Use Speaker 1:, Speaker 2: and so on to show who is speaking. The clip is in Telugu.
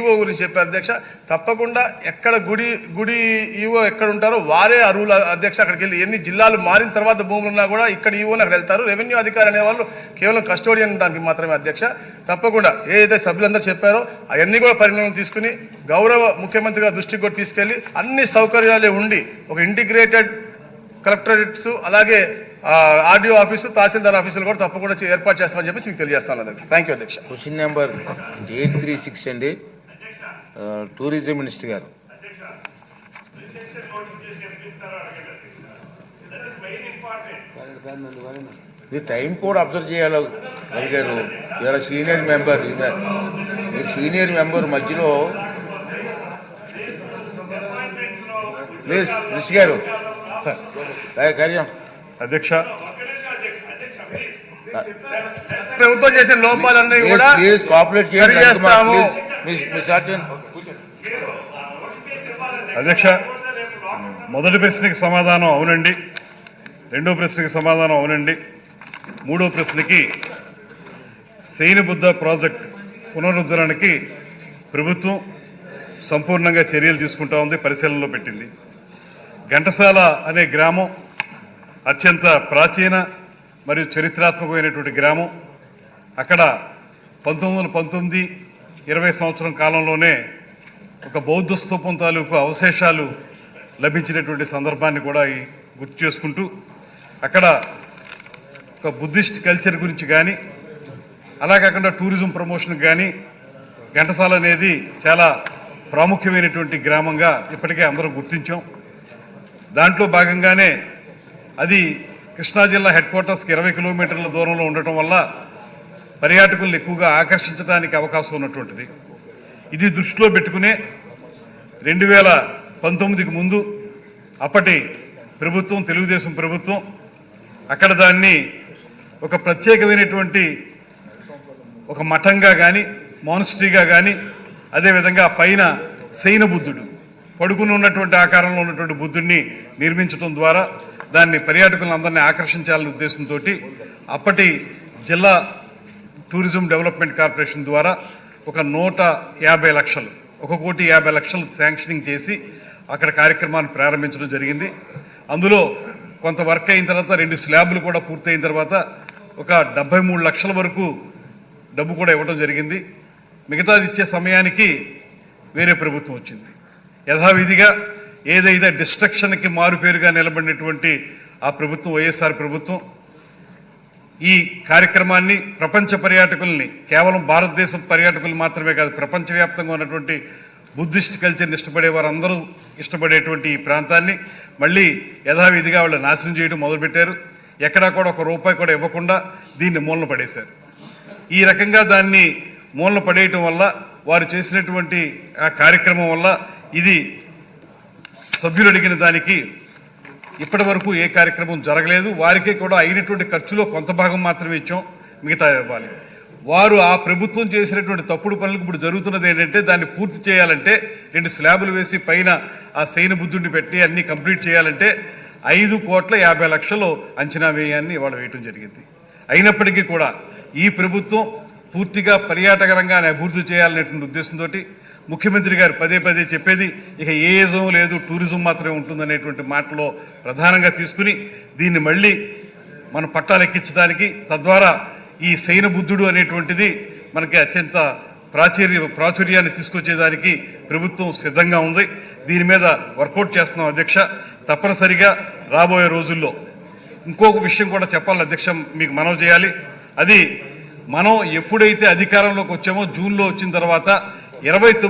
Speaker 1: ఈవో గురించి చెప్పారు అధ్యక్ష. తప్పకుండా ఎక్కడ గుడి ఈవో ఎక్కడ ఉంటారో వారే అర్హులు అధ్యక్ష. అక్కడికి వెళ్ళి ఎన్ని జిల్లాలు మారిన తర్వాత భూములు ఉన్నా కూడా ఇక్కడ ఈవోని అక్కడ వెళ్తారు. రెవెన్యూ అధికారి అనేవాళ్ళు కేవలం కస్టోడియన్ దానికి మాత్రమే అధ్యక్ష. తప్పకుండా ఏదైతే సభ్యులందరూ చెప్పారో అవన్నీ కూడా పరిణామం తీసుకుని గౌరవ ముఖ్యమంత్రి దృష్టికి కూడా తీసుకెళ్ళి అన్ని సౌకర్యాలు ఉండి ఒక ఇంటిగ్రేటెడ్ కలెక్టరేట్స్ అలాగే ఆర్డీఓ ఆఫీసు తహసీల్దార్ ఆఫీసులు కూడా తప్పకుండా ఏర్పాటు చేస్తామని చెప్పేసి మీకు తెలియజేస్తాను అధ్యక్ష. థ్యాంక్ యూ అధ్యక్ష.
Speaker 2: క్వశ్చన్ నెంబర్ 836 అండి, టూరిజం మినిస్టర్ గారు. ఇది టైం కూడా అబ్జర్వ్ చేయాలి రవి గారు. ఇవాళ సీనియర్ మెంబర్, మీరు సీనియర్ మెంబర్ మధ్యలో ప్లీజ్ మినిస్టర్ గారు కార్యం.
Speaker 3: అధ్యక్ష,
Speaker 1: ప్రభుత్వం చేసిన లోపాలన్నీ కూడా
Speaker 2: కోఆపరేట్ చేయాలి.
Speaker 3: అధ్యక్ష, మొదటి ప్రశ్నకి సమాధానం అవునండి, రెండో ప్రశ్నకి సమాధానం అవునండి, మూడో ప్రశ్నకి శయనబుద్ధ ప్రాజెక్ట్ పునరుద్ధరణకి ప్రభుత్వం సంపూర్ణంగా చర్యలు తీసుకుంటా ఉంది, పరిశీలనలో పెట్టింది. ఘంటసాల అనే గ్రామం అత్యంత ప్రాచీన మరియు చరిత్రాత్మకమైనటువంటి గ్రామం. అక్కడ 1919-20 సంవత్సరం కాలంలోనే ఒక బౌద్ధ స్తూపం తాలూకు అవశేషాలు లభించినటువంటి సందర్భాన్ని కూడా గుర్తు చేసుకుంటూ అక్కడ ఒక బుద్ధిస్ట్ కల్చర్ గురించి కానీ అలా కాకుండా టూరిజం ప్రమోషన్ కానీ ఘంటసాల అనేది చాలా ప్రాముఖ్యమైనటువంటి గ్రామంగా ఇప్పటికే అందరం గుర్తించాం. దాంట్లో భాగంగానే అది కృష్ణా జిల్లా హెడ్ క్వార్టర్స్కి 20 కిలోమీటర్ల దూరంలో ఉండటం వల్ల పర్యాటకులను ఎక్కువగా ఆకర్షించడానికి అవకాశం ఉన్నటువంటిది. ఇది దృష్టిలో పెట్టుకునే 2019కి ముందు అప్పటి ప్రభుత్వం, తెలుగుదేశం ప్రభుత్వం అక్కడ దాన్ని ఒక ప్రత్యేకమైనటువంటి ఒక మఠంగా కానీ మానిస్ట్రీగా కానీ అదేవిధంగా పైన శయన బుద్ధుడు పడుకుని ఉన్నటువంటి ఆకారంలో ఉన్నటువంటి బుద్ధుడిని నిర్మించడం ద్వారా దాన్ని పర్యాటకులందరినీ ఆకర్షించాలనే ఉద్దేశంతో అప్పటి జిల్లా టూరిజం డెవలప్మెంట్ కార్పొరేషన్ ద్వారా ఒక 150 లక్షలు, 1,50 లక్షలు శాంక్షనింగ్ చేసి అక్కడ కార్యక్రమాన్ని ప్రారంభించడం జరిగింది. అందులో కొంత వర్క్ అయిన తర్వాత 2 స్లాబ్లు కూడా పూర్తయిన తర్వాత ఒక 73 లక్షల వరకు డబ్బు కూడా ఇవ్వడం జరిగింది. మిగతాది ఇచ్చే సమయానికి వేరే ప్రభుత్వం వచ్చింది. యథావిధిగా ఏదైతే డిస్ట్రక్షన్కి మారుపేరుగా నిలబడినటువంటి ఆ ప్రభుత్వం, వైఎస్ఆర్ ప్రభుత్వం, ఈ కార్యక్రమాన్ని ప్రపంచ పర్యాటకుల్ని, కేవలం భారతదేశం పర్యాటకులు మాత్రమే కాదు, ప్రపంచవ్యాప్తంగా ఉన్నటువంటి బుద్ధిస్ట్ కల్చర్ని ఇష్టపడే వారందరూ ఇష్టపడేటువంటి ఈ ప్రాంతాన్ని మళ్ళీ యథావిధిగా వాళ్ళు నాశనం చేయడం మొదలుపెట్టారు. ఎక్కడా కూడా ₹1 కూడా ఇవ్వకుండా దీన్ని మూలన పడేశారు. ఈ రకంగా దాన్ని మూలన పడేయటం వల్ల, వారు చేసినటువంటి ఆ కార్యక్రమం వల్ల ఇది సభ్యులు అడిగిన దానికి ఇప్పటి వరకు ఏ కార్యక్రమం జరగలేదు. వారికే కూడా అయినటువంటి ఖర్చులో కొంత భాగం మాత్రమే ఇచ్చాం, మిగతా ఇవ్వాలి. వారు ఆ ప్రభుత్వం చేసినటువంటి తప్పుడు పనులకు ఇప్పుడు జరుగుతున్నది ఏంటంటే దాన్ని పూర్తి చేయాలంటే 2 స్లాబులు వేసి పైన ఆ శయన బుద్ధుడిని పెట్టి అన్నీ కంప్లీట్ చేయాలంటే 5,50,00,000 అంచనా వ్యయాన్ని ఇవాళ వేయటం జరిగింది. అయినప్పటికీ కూడా ఈ ప్రభుత్వం పూర్తిగా పర్యాటక రంగాన్ని అభివృద్ధి చేయాలనేటువంటి ఉద్దేశంతో ముఖ్యమంత్రి గారు పదే చెప్పేది ఇక ఏ ఏజం లేదు, టూరిజం మాత్రమే ఉంటుందనేటువంటి మాటలో ప్రధానంగా తీసుకుని దీన్ని మళ్ళీ మన పట్టాలెక్కించడానికి, తద్వారా ఈ శయన బుద్ధుడు అనేటువంటిది మనకి అత్యంత ప్రాచుర్యాన్ని తీసుకొచ్చేదానికి ప్రభుత్వం సిద్ధంగా ఉంది. దీని మీద వర్కౌట్ చేస్తున్నాం అధ్యక్ష. తప్పనిసరిగా రాబోయే రోజుల్లో ఇంకొక విషయం కూడా చెప్పాలి అధ్యక్ష, మీకు మనవి చేయాలి. అది మనం ఎప్పుడైతే అధికారంలోకి వచ్చామో జూన్లో వచ్చిన తర్వాత 29